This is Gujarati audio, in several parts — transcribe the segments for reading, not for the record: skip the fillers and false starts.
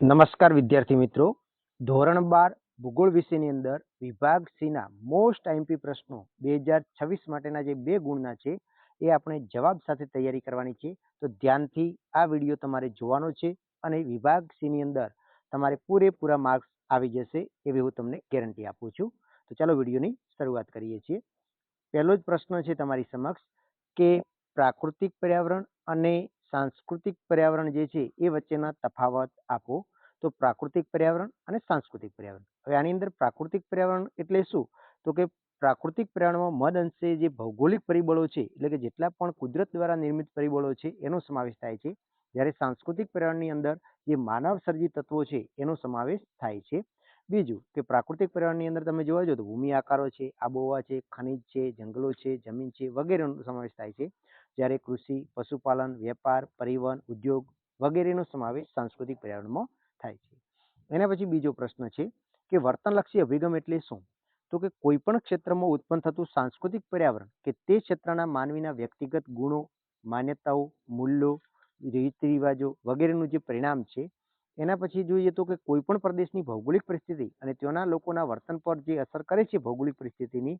નમસ્કાર વિદ્યાર્થી મિત્રો. ધોરણ 12 ભૂગોળ વિષયની અંદર વિભાગ સીના મોસ્ટ આઈએમપી પ્રશ્નો 2026 માટેના જે 2 ગુણના છે એ આપણે જવાબ સાથે તૈયારી કરવાની છે. તો ધ્યાનથી આ વિડીયો તમારે જોવાનો છે અને વિભાગ સીની અંદર તમારે પૂરેપૂરા માર્ક્સ આવી જશે એવી હું તમને ગેરંટી આપું છું. તો ચાલો વિડીયોની શરૂઆત કરીએ છીએ. પહેલો જ પ્રશ્ન છે તમારી સમક્ષ કે પ્રાકૃતિક પર્યાવરણ અને સાંસ્કૃતિક પર્યાવરણ જે છે એ વચ્ચેના તફાવત આપો. તો પ્રાકૃતિક પર્યાવરણ અને સાંસ્કૃતિક પર્યાવરણ. હવે આની અંદર પ્રાકૃતિક પર્યાવરણ એટલે શું? તો કે પ્રાકૃતિક પર્યાવરણમાં મદ અંશે જે ભૌગોલિક પરિબળો છે એટલે કે જેટલા પણ કુદરત દ્વારા નિર્મિત પરિબળો છે એનો સમાવેશ થાય છે. જ્યારે સાંસ્કૃતિક પર્યાવરણની અંદર જે માનવ સર્જિત તત્વો છે એનો સમાવેશ થાય છે. બીજું કે પ્રાકૃતિક પર્યાવરણની અંદર તમે જોવા જાઓ તો ભૂમિ આકારો છે, આબોહવા છે, ખનિજ છે, જંગલો છે, જમીન છે વગેરેનો સમાવેશ થાય છે. જ્યારે કૃષિ, પશુપાલન, વેપાર, પરિવહન, ઉદ્યોગ વગેરેનો સમાવેશ સાંસ્કૃતિક પર્યાવરણમાં થાય છે. એના પછી બીજો પ્રશ્ન છે કે વર્તનલક્ષી અભિગમ એટલે શું? તો કે કોઈ પણ ક્ષેત્રમાં ઉત્પન્ન થતું સાંસ્કૃતિક પર્યાવરણ કે તે ક્ષેત્રના માનવીના વ્યક્તિગત ગુણો, માન્યતાઓ, મૂલ્યો, રીત રિવાજો વગેરેનું જે પરિણામ છે. એના પછી જોઈએ તો કે કોઈ પણ પ્રદેશની ભૌગોલિક પરિસ્થિતિ અને ત્યાંના લોકોના વર્તન પર જે અસર કરે છે ભૌગોલિક પરિસ્થિતિની,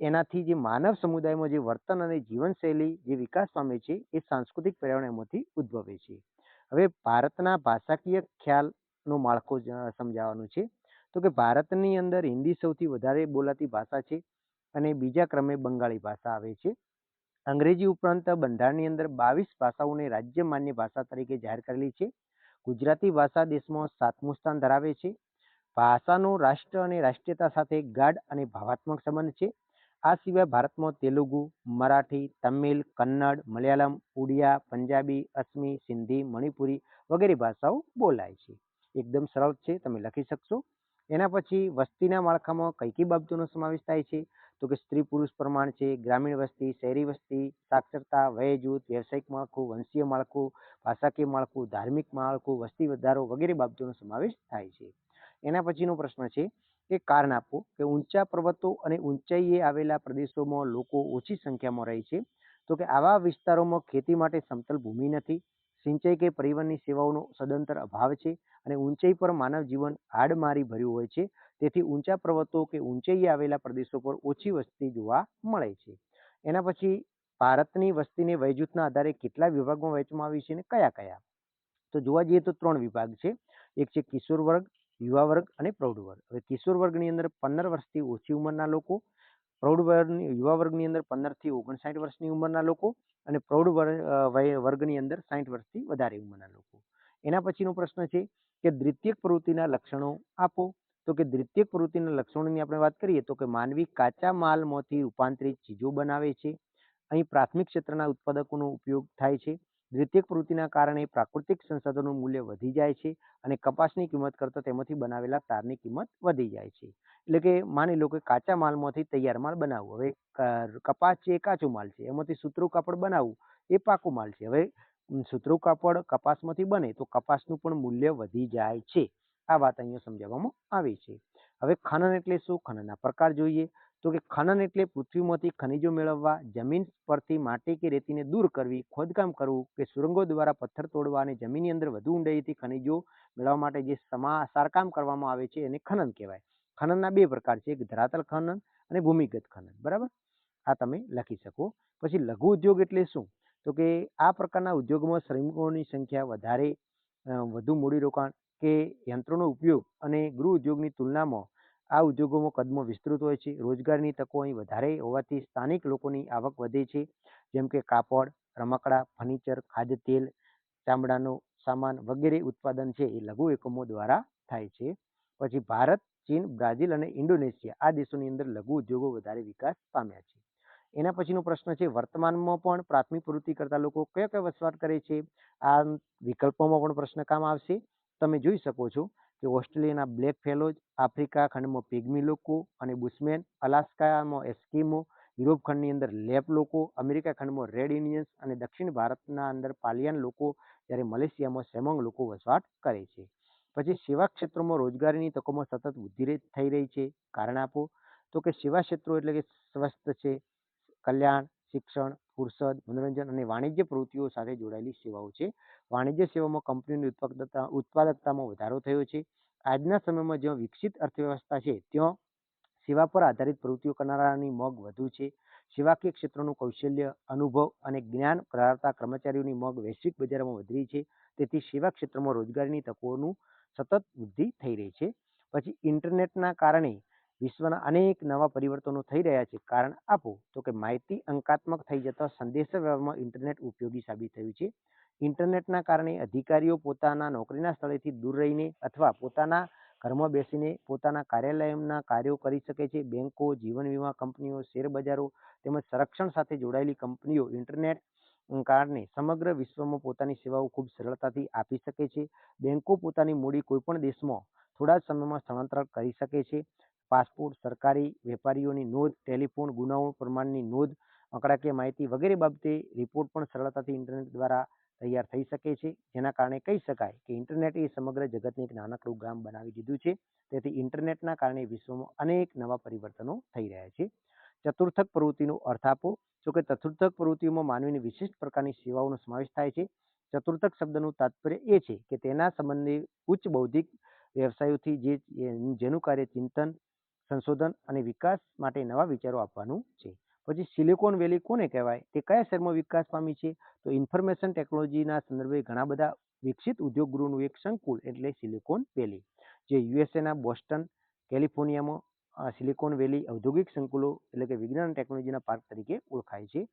એનાથી જે માનવ સમુદાયમાં જે વર્તન અને જીવનશૈલી જે વિકાસ પામે છે એ સાંસ્કૃતિક પર્યાવરણ એમાંથી ઉદ્ભવે છે. હવે ભારતના ભાષાકીય ખ્યાલનો માળખો સમજાવવાનું છે. તો કે ભારતની અંદર હિન્દી સૌથી વધારે બોલાતી ભાષા છે અને બીજા ક્રમે બંગાળી ભાષા આવે છે. અંગ્રેજી ઉપરાંત બંધારણની અંદર 22 ભાષાઓને રાજ્ય માન્ય ભાષા તરીકે જાહેર કરેલી છે. ગુજરાતી ભાષા દેશમાં 7મું સ્થાન ધરાવે છે. ભાષાનો રાષ્ટ્ર અને રાષ્ટ્રીયતા સાથે ગાઢ અને ભાવાત્મક સંબંધ છે. આ સિવાય ભારતમાં તેલુગુ, મરાઠી, તમિલ, કન્નડ, મલયાલમ, ઉડિયા, પંજાબી, અસમી, સિંધી, મણિપુરી વગેરે ભાષાઓ બોલાય છે. એકદમ સરળ છે, તમે લખી શકશો. એના પછી વસ્તીના માળખામાં કઈ કઈ બાબતોનો સમાવેશ થાય છે? તો કે સ્ત્રી પુરુષ પ્રમાણ છે, ગ્રામીણ વસ્તી, શહેરી વસ્તી, સાક્ષરતા, વય જૂથ, વ્યવસાયિક માળખું, વંશીય માળખું, ભાષાકીય માળખું, ધાર્મિક માળખું, વસ્તી વધારો વગેરે બાબતોનો સમાવેશ થાય છે. એના પછીનો પ્રશ્ન છે કે કારણ આપો કે ઊંચા પર્વતો અને ઊંચાઈએ આવેલા પ્રદેશોમાં લોકો ઓછી સંખ્યામાં રહે છે. તો કે આવા વિસ્તારોમાં ખેતી માટે સમતલ ભૂમિ નથી, સિંચાઈ કે પરિવહનની સેવાઓનો સદંતર અભાવ છે અને ઊંચાઈ પર માનવ જીવન હાડમારી ભર્યું હોય છે. તેથી ઊંચા પર્વતો કે ઊંચાઈએ આવેલા પ્રદેશો પર ઓછી વસ્તી જોવા મળે છે. એના પછી ભારતની વસ્તીને વયજૂથના આધારે કેટલા વિભાગમાં વહેંચવામાં આવી છે અને કયા કયા? તો જોવા જઈએ તો 3 વિભાગ છે. એક છે કિશોર વર્ગ, યુવા વર્ગ અને પ્રૌઢ વર્ગ. હવે કિશોર વર્ગની અંદર 15 વર્ષથી ઓછી ઉંમરના લોકો, પ્રૌઢ વર્ગની યુવા વર્ગની અંદર 15 થી 59 વર્ષની ઉંમરના લોકો અને પ્રૌઢ વર્ગની અંદર 60 વર્ષથી વધારે ઉંમરના લોકો. એના પછીનો પ્રશ્ન છે કે દ્વિતીયક પ્રવૃત્તિના લક્ષણો આપો. તો કે દ્વિતીયક પ્રવૃત્તિના લક્ષણોની આપણે વાત કરીએ તો કે માનવી કાચા માલમાંથી રૂપાંતરિત ચીજો બનાવે છે. અહીં પ્રાથમિક ક્ષેત્રના ઉત્પાદકોનો ઉપયોગ થાય છે. દ્વિતીયક પ્રવૃત્તિના કારણે પ્રાકૃતિક સંસાધનોનું મૂલ્ય વધી જાય છે અને કપાસની કિંમત કરતાં તેમાંથી બનાવેલા તારની કિંમત વધી જાય છે. એટલે કે માની લો કે કાચા માલમાંથી તૈયાર માલ બનાવવો. હવે કપાસ છે એ કાચો માલ છે, એમાંથી સૂતરું કાપડ બનાવવું એ પાકો માલ છે. હવે સૂતરું કાપડ કપાસમાંથી બને તો કપાસનું પણ મૂલ્ય વધી જાય છે. આ વાત અહીંયા સમજાવવામાં આવી છે. હવે ખનન એટલે શું? ખનનના પ્રકાર જોઈએ તો કે ખનન એટલે પૃથ્વીમાંથી ખનિજો મેળવવા, જમીન પરથી માટી કે રેતીને દૂર કરવી, ખોદકામ કરવું કે સુરંગો દ્વારા પથ્થર તોડવા અને જમીનની અંદર વધુ ઊંડાઈથી ખનિજો મેળવવા માટે જે સમારકામ કરવામાં આવે છે એને ખનન કહેવાય. ખનનના 2 પ્રકાર છે, એક ધરાતલ ખનન અને ભૂમિગત ખનન. બરાબર, આ તમે લખી શકો. પછી લઘુ ઉદ્યોગ એટલે શું? તો કે આ પ્રકારના ઉદ્યોગમાં શ્રમિકોની સંખ્યા વધારે, વધુ મૂડીરોકાણ કે યંત્રોનો ઉપયોગ અને ગૃહ ઉદ્યોગની તુલનામાં આ ઉદ્યોગોમાં કદમાં વિસ્તૃત હોય છે. રોજગારની તકો અહીં વધારે હોવાથી સ્થાનિક લોકોની આવક વધે છે. જેમ કે કાપડ, રમકડા, ફર્નિચર, ખાદ્ય તેલ, ચામડાનો સામાન વગેરે ઉત્પાદન છે એ લઘુ એકમો દ્વારા થાય છે. પછી ભારત, ચીન, બ્રાઝિલ અને ઇન્ડોનેશિયા આ દેશોની અંદર લઘુ ઉદ્યોગો વધારે વિકાસ પામ્યા છે. એના પછીનો પ્રશ્ન છે વર્તમાનમાં પણ પ્રાથમિક પ્રવૃત્તિ કરતા લોકો કયા કયા વસવાટ કરે છે? આ વિકલ્પોમાં પણ પ્રશ્ન કામ આવશે. તમે જોઈ શકો છો કે ઓસ્ટ્રેલિયાના બ્લેક ફેલોઝ, આફ્રિકા ખંડમાં પિગ્મી લોકો અને બુશમેન, અલાસ્કામાં એસ્કિમો, યુરોપ ખંડની અંદર લેપ લોકો, અમેરિકા ખંડમાં રેડ ઇન્ડિયન્સ અને દક્ષિણ ભારતના અંદર પાલિયાન લોકો, જ્યારે મલેશિયામાં સેમોંગ લોકો વસવાટ કરે છે. પછી સેવા ક્ષેત્રોમાં રોજગારીની તકોમાં સતત વૃદ્ધિ થઈ રહી છે. કારણ આપો. તો કે સેવા ક્ષેત્રો એટલે કે સ્વસ્થ છે, કલ્યાણ, શિક્ષણ, ફુરસદ, મનોરંજન અને વાણિજ્ય પ્રવૃત્તિઓ સાથે જોડાયેલી સેવાઓ છે. વાણિજ્ય સેવામાં કંપનીની ઉત્પાદકતામાં વધારો થયો છે. આજના સમયમાં જ્યાં વિકસિત અર્થવ્યવસ્થા છે ત્યાં સેવા પર આધારિત પ્રવૃત્તિઓ કરનારાની મોંઘ વધુ છે. સેવાકીય ક્ષેત્રોનું કૌશલ્ય, અનુભવ અને જ્ઞાન ધરાવતા કર્મચારીઓની મોંઘ વૈશ્વિક બજારમાં વધી રહી છે. તેથી સેવા ક્ષેત્રમાં રોજગારીની તકોનું સતત વૃદ્ધિ થઈ રહી છે. પછી ઇન્ટરનેટના કારણે વિશ્વના અનેક નવા પરિવર્તનો થઈ રહ્યા છે. કારણ આપો તો કે માહિતી અંકાત્મક થઈ જતા સંદેશાવ્યવહારમાં ઇન્ટરનેટ ઉપયોગી સાબિત થયું છે. ઇન્ટરનેટના કારણે અધિકારીઓ પોતાના નોકરીના સ્થળેથી દૂર રહીને અથવા પોતાના ઘરમાં બેસીને પોતાના કાર્યાલયના કાર્યો કરી શકે છે. બેંકો, જીવન વીમા કંપનીઓ, શેર બજારો તેમજ સંરક્ષણ સાથે જોડાયેલી કંપનીઓ ઇન્ટરનેટ કારણે સમગ્ર વિશ્વમાં પોતાની સેવાઓ ખૂબ સરળતાથી આપી શકે છે. બેંકો પોતાની મૂડી કોઈપણ દેશમાં થોડા જ સમયમાં સ્થળાંતર કરી શકે છે. પાસપોર્ટ, સરકારી વેપારીઓની નોંધ, ટેલિફોન, ગુનાઓ પ્રમાણની નોંધ, આંકડાકીય માહિતી વગેરે બાબતે રિપોર્ટ પણ સરળતાથી ઇન્ટરનેટ દ્વારા તૈયાર થઈ શકે છે. જેના કારણે કહી શકાય કે ઇન્ટરનેટ એ સમગ્ર જગતને એક નાનકડું ગામ બનાવી દીધું છે. તેથી ઇન્ટરનેટના કારણે વિશ્વમાં અનેક નવા પરિવર્તનો થઈ રહ્યા છે. ચતુર્થક પ્રવૃત્તિનો અર્થ આપો. જો કે ચતુર્થક પ્રવૃત્તિઓમાં માનવીની વિશિષ્ટ પ્રકારની સેવાઓનો સમાવેશ થાય છે. ચતુર્થક શબ્દનું તાત્પર્ય એ છે કે તેના સંબંધી ઉચ્ચ બૌદ્ધિક વ્યવસાયોથી જેનું કાર્ય ચિંતન, સંશોધન અને વિકાસ માટે નવા વિચારો આપવાનું છે. પછી સિલિકોન વેલી કોને કહેવાય? તે કયા શહેરમાં વિકાસ પામી છે? તો ઇન્ફોર્મેશન ટેકનોલોજીના સંદર્ભે ઘણા બધા વિકસિત ઉદ્યોગ ગૃહોનું એક સંકુલ એટલે સિલિકોન વેલી, જે યુએસએના બોસ્ટન, કેલિફોર્નિયામાં સિલિકોન વેલી ઔદ્યોગિક સંકુલો એટલે કે વિજ્ઞાન અને ટેકનોલોજીના પાર્ક તરીકે ઓળખાય છે.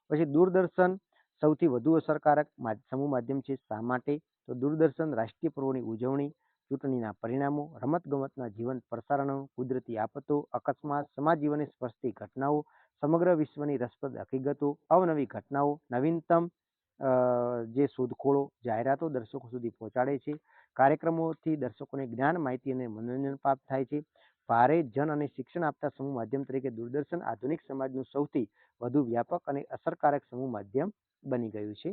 પછી દૂરદર્શન સૌથી વધુ અસરકારક સમૂહ માધ્યમ છે. શા માટે? તો દૂરદર્શન રાષ્ટ્રીય પર્વોની ઉજવણી, ચૂંટણીના પરિણામો, રમતગમતના જીવંત પ્રસારણો, કુદરતી આફતો, અકસ્માત, સમાજ જીવનને સ્પર્શતી ઘટનાઓ, સમગ્ર વિશ્વની રસપ્રદ હકીકતો, અવનવી ઘટનાઓ, નવીનતમ જે શોધખોળો, જાહેરાતો દર્શકો સુધી પહોંચાડે છે. કાર્યક્રમોથી દર્શકોને જ્ઞાન, માહિતી અને મનોરંજન પ્રાપ્ત થાય છે. ભારે જન અને શિક્ષણ આપતા સમૂહ માધ્યમ તરીકે દૂરદર્શન આધુનિક સમાજનું સૌથી વધુ વ્યાપક અને અસરકારક સમૂહ માધ્યમ બની ગયું છે.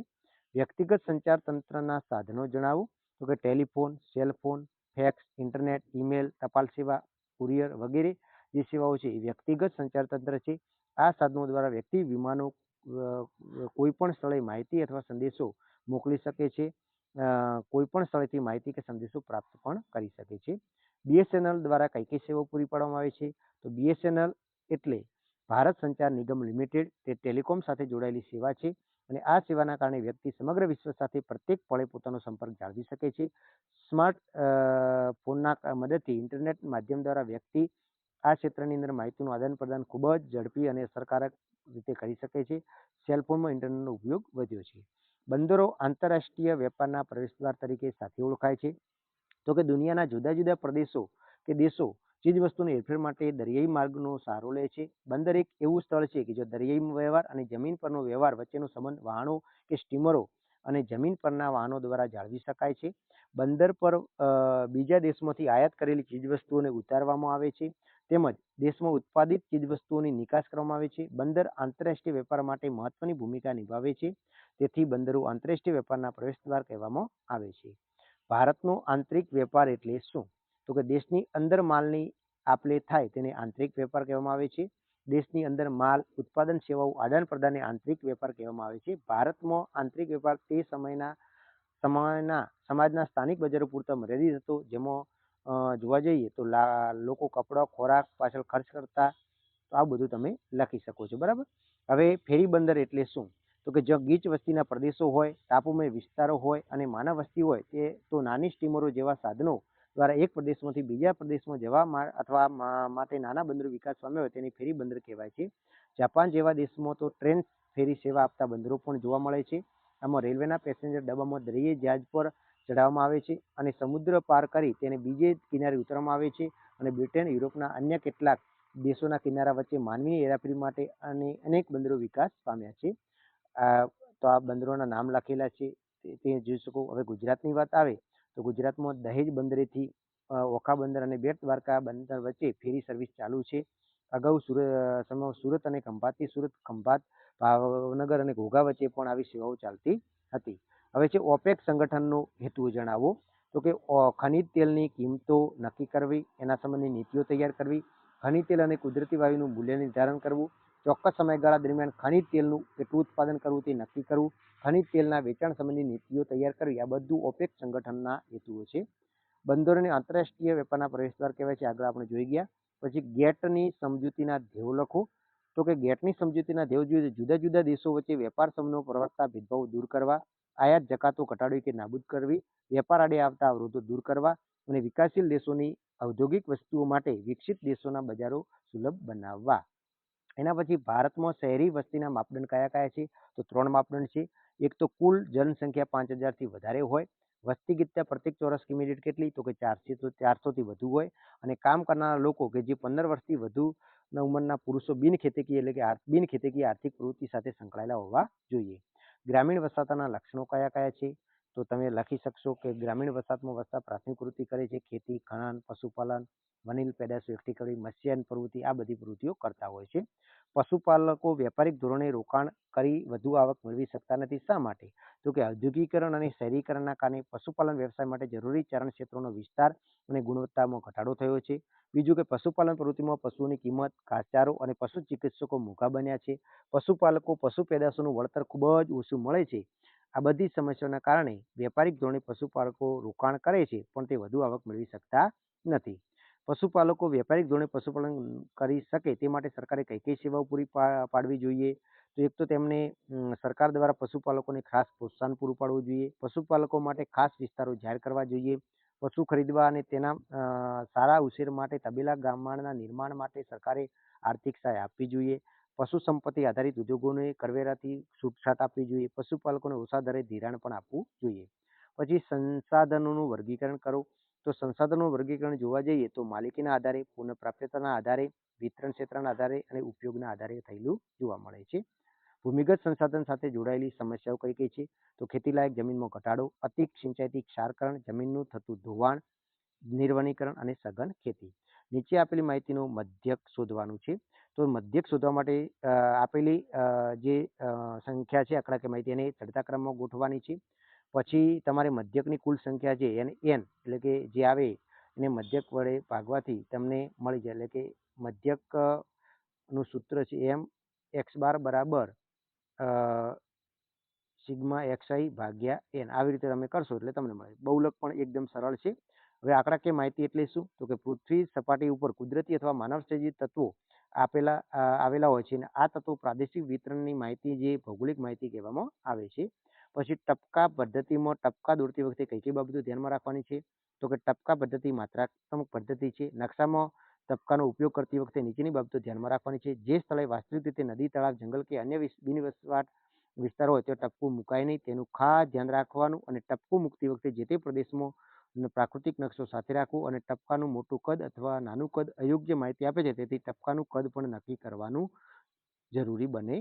વ્યક્તિગત સંચાર તંત્રના સાધનો જણાવો. તો કે telephone, cellphone, fax, internet, email, ટપાલ સેવા, કુરિયર વગેરે જે સેવાઓ છે એ વ્યક્તિગત સંચાર તંત્ર છે. આ સાધનો દ્વારા વ્યક્તિ વિમાનો કોઈ પણ સ્થળે માહિતી અથવા સંદેશો મોકલી શકે છે. કોઈ પણ સ્થળેથી માહિતી કે સંદેશો પ્રાપ્ત પણ કરી શકે છે. બીએસએનએલ દ્વારા કઈ કઈ સેવાઓ પૂરી પાડવામાં આવે છે? તો બીએસએનએલ એટલે ભારત સંચાર નિગમ લિમિટેડ. તે ટેલિકોમ સાથે જોડાયેલી સેવા છે અને આ સેવાના કારણે વ્યક્તિ સમગ્ર વિશ્વ સાથે પ્રત્યેક પળે પોતાનો સંપર્ક જાળવી શકે છે. સ્માર્ટ ફોનના મદદથી ઇન્ટરનેટ માધ્યમ દ્વારા વ્યક્તિ આ ક્ષેત્રની અંદર માહિતીનું આદાન પ્રદાન ખૂબ જ ઝડપી અને અસરકારક રીતે કરી શકે છે. સેલફોનમાં ઇન્ટરનેટનો ઉપયોગ વધ્યો છે. બંદરો આંતરરાષ્ટ્રીય વેપારના પ્રવેશદ્વાર તરીકે સાથે ઓળખાય છે. તો કે દુનિયાના જુદા જુદા પ્રદેશો કે દેશો ચીજવસ્તુની હેરફેર માટે દરિયાઈ માર્ગનો સહારો લે છે. બંદર એક એવું સ્થળ છે કે જો દરિયાઈ વ્યવહાર અને જમીન પરનો વ્યવહાર વચ્ચેનો સંબંધ વાહનો કે સ્ટીમરો અને જમીન પરના વાહનો દ્વારા જાળવી શકાય છે. બંદર પર બીજા દેશમાંથી આયાત કરેલી ચીજવસ્તુઓને ઉતારવામાં આવે છે તેમજ દેશમાં ઉત્પાદિત ચીજવસ્તુઓની નિકાસ કરવામાં આવે છે. બંદર આંતરરાષ્ટ્રીય વેપાર માટે મહત્વની ભૂમિકા નિભાવે છે. તેથી બંદરો આંતરરાષ્ટ્રીય વેપારના પ્રવેશદ્વાર કહેવામાં આવે છે. ભારતનો આંતરિક વેપાર એટલે શું? તો કે દેશની અંદર માલની આપ-લે થાય તેને આંતરિક વેપાર કહેવામાં આવે છે. દેશની અંદર માલ, ઉત્પાદન, સેવાઓ આદાન પ્રદાનને આંતરિક વેપાર કહેવામાં આવે છે. ભારતમાં આંતરિક વેપાર તે સમાજના સ્થાનિક બજારો પૂરતા મર્યાદિત હતો. જેમાં જોવા જઈએ તો લોકો કપડાં, ખોરાક પાછળ ખર્ચ કરતા. તો આ બધું તમે લખી શકો છો. બરાબર. હવે ફેરી બંદર એટલે શું? તો કે જ્યાં ગીચ વસ્તીના પ્રદેશો હોય, ટાપુમય વિસ્તારો હોય અને માનવ વસ્તી હોય તે તો નાની સ્ટીમરો જેવા સાધનો દ્વારા એક પ્રદેશમાંથી બીજા પ્રદેશમાં જવા અથવા માટે નાના બંદરો વિકાસ પામ્યા હોય તેને ફેરી બંદર કહેવાય છે. જાપાન જેવા દેશમાં તો ટ્રેન ફેરી સેવા આપતા બંદરો પણ જોવા મળે છે. આમાં રેલવેના પેસેન્જર ડબ્બામાં દરિયાઈ જહાજ પર ચડાવવામાં આવે છે અને સમુદ્ર પાર કરી તેને બીજે કિનારે ઉતારવામાં આવે છે અને બ્રિટન, યુરોપના અન્ય કેટલાક દેશોના કિનારા વચ્ચે માનવીની હેરાફેરી માટે અને અનેક બંદરો વિકાસ પામ્યા છે. તો આ બંદરોના નામ લખેલા છે તે જોઈ શકો. હવે ગુજરાતની વાત આવે તો ગુજરાતમાં દહેજ બંદરેથી ઓખા બંદર અને બેટ દ્વારકા બંદર વચ્ચે ફેરી સર્વિસ ચાલુ છે. અગાઉ સુરત અને ખંભાતથી સુરત, ખંભાત, ભાવનગર અને ઘોઘા વચ્ચે પણ આવી સેવાઓ ચાલતી હતી. હવે છે ઓપેક સંગઠનનો હેતુ જણાવો. તો કે ખનિજ તેલની કિંમતો નક્કી કરવી, એના સંબંધી નીતિઓ તૈયાર કરવી, ખનિજ તેલ અને કુદરતી વાયુનું મૂલ્ય નિર્ધારણ કરવું, ચોક્કસ સમયગાળા દરમિયાન ખનિજ તેલનું કેટલું ઉત્પાદન કરવું તે નક્કી કરવું, ખનિજ તેલના વેચાણ સંબંધી નીતિઓ તૈયાર કરવી, આ બધું ઓપેક સંગઠનના હેતુઓ છે. બંદરોને આંતરરાષ્ટ્રીય વેપારના પ્રવેશદ્વાર કહેવાય છે, આગળ આપણે જોઈ ગયા. પછી ગેટની સમજૂતીના ધ્યેયો લખો. તો કે ગેટની સમજૂતીના ધ્યેયો જોઈએ જુદા જુદા દેશો વચ્ચે વેપાર સંબંધો પ્રવર્તતા ભેદભાવો દૂર કરવા, આયાત જકાતો ઘટાડવી કે નાબૂદ કરવી, વેપાર આડે આવતા અવરોધો દૂર કરવા અને વિકાસશીલ દેશોની ઔદ્યોગિક વસ્તુઓ માટે વિકસિત દેશોના બજારો સુલભ બનાવવા. એના પછી ભારતમાં શહેરી વસ્તીના માપદંડ કયા કયા છે? તો 3 માપદંડ છે. એક તો કુલ જનસંખ્યા 5,000 થી વધારે હોય, વસ્તી ગીતતા પ્રત્યેક ચોરસ કિમી દીઠ કેટલી? તો કે 400 થી વધુ હોય અને કામ કરનારા લોકો કે જે 15 વર્ષથી વધુ ઉંમરના પુરુષો બિન ખેતીકીય આર્થિક પ્રવૃત્તિ સાથે સંકળાયેલા હોવા જોઈએ. ગ્રામીણ વસાહતના લક્ષણો કયા કયા છે? તો તમે લખી શકશો કે ગ્રામીણ વસાહતમાં વસતા પ્રાથમિક પ્રવૃત્તિ કરે છે ખેતી, ખનન, પશુપાલન, વનીલ પેદાશો એકઠી કરવી, મત્સ્યન પ્રવૃત્તિ, આ બધી પ્રવૃત્તિઓ કરતા હોય છે. પશુપાલકો વ્યાપારિક ધોરણે રોકાણ કરી વધુ આવક મેળવી શકતા નથી. શા માટે? તો કે ઔદ્યોગિકરણ અને શહેરીકરણના કારણે પશુપાલન વ્યવસાય માટે જરૂરી ચારણ ક્ષેત્રોનો વિસ્તાર અને ગુણવત્તામાં ઘટાડો થયો છે. બીજું કે પશુપાલન પ્રવૃત્તિમાં પશુઓની કિંમત, ઘાસચારો અને પશુ ચિકિત્સકો મોંઘા બન્યા છે. પશુપાલકો પશુ પેદાશોનું વળતર ખૂબ જ ઓછું મળે છે. આ બધી સમસ્યાઓના કારણે વ્યાપારિક ધોરણે પશુપાલકો રોકાણ કરે છે પણ તે વધુ આવક મેળવી શકતા નથી. પશુપાલકો વ્યાપારિક ધોરણે પશુપાલન કરી શકે તે માટે સરકારે કઈ કઈ સેવાઓ પૂરી પાડવી જોઈએ? તો એક તો તેમને સરકાર દ્વારા પશુપાલકોને ખાસ પ્રોત્સાહન પૂરું પાડવું જોઈએ. પશુપાલકો માટે ખાસ વિસ્તારો જાહેર કરવા જોઈએ. પશુ ખરીદવા અને તેના સારા ઉછેર માટે તબેલા ગામના નિર્માણ માટે સરકારે આર્થિક સહાય આપવી જોઈએ. પશુ સંપત્તિ આધારિત ઉદ્યોગોને કરવેરાથી છૂટછાટ આપવી જોઈએ. પશુપાલકોને ઓછા દરે ધિરાણ પણ આપવું જોઈએ. પછી સંસાધનોનું વર્ગીકરણ કરો. તો સંસાધનોનું વર્ગીકરણ જોવા જઈએ તો માલિકીના આધારે, પુનઃપ્રાપ્યતાના આધારે, વિતરણ ક્ષેત્રના આધારે અને ઉપયોગના આધારે થયેલું જોવા મળે છે. ભૂમિગત સંસાધન સાથે જોડાયેલી સમસ્યાઓ કઈ કઈ છે? તો ખેતીલાયક જમીનમાં ઘટાડો, અતિક સિંચાઈથી ક્ષારકરણ, જમીનનું થતું ધોવાણ, નિર્વનીકરણ અને સઘન ખેતી. નીચે આપેલી માહિતીનું મધ્યક શોધવાનું છે. તો મધ્યક શોધવા માટે આપેલી જે સંખ્યા છે આંકડાકીય માહિતી એને ચડતા ક્રમમાં ગોઠવવાની છે. પછી તમારે મધ્યકની કુલ સંખ્યા છે એને n એટલે કે જે આવે એને મધ્યક વડે ભાગવાથી તમને મળી જાય. એટલે કે મધ્યક નું સૂત્ર છે m x બાર બરાબર સિગ્મા xi ભાગ્યા n. આવી રીતે તમે કરશો એટલે તમને મળે. બહુલક પણ એકદમ સરળ છે. હવે આંકડાકીય માહિતી એટલે શું? તો કે પૃથ્વી સપાટી ઉપર કુદરતી અથવા માનવસર્જિત તત્વો આવેલા હોય છે અને આ તત્વો પ્રાદેશિક વિતરણની માહિતી જે ભૌગોલિક માહિતી કહેવામાં આવે છે. પછી ટપકા પદ્ધતિમાં ટપકા દોરતી વખતે કઈ કઈ બાબતો ધ્યાનમાં રાખવાની છે? તો કે ટપકા પદ્ધતિ માત્રાત્મક પદ્ધતિ છે. નકશામાં ટપકાનો ઉપયોગ કરતી વખતે નીચેની બાબતો ધ્યાનમાં રાખવાની છે. જે સ્થળે વાસ્તવિક રીતે નદી, તળાવ, જંગલ કે અન્ય બિનવસવાટ વિસ્તાર હોય તો ટપકું મુકાય નહીં તેનું ખાસ ધ્યાન રાખવાનું અને ટપકું મૂકતી વખતે જે તે પ્રદેશમાં પ્રાકૃતિક નકશો સાથે રાખવું અને ટપકાનું મોટું કદ અથવા નાનું કદ અયોગ્ય માહિતી આપે છે તેથી ટપકાનું કદ પણ નક્કી કરવાનું જરૂરી બને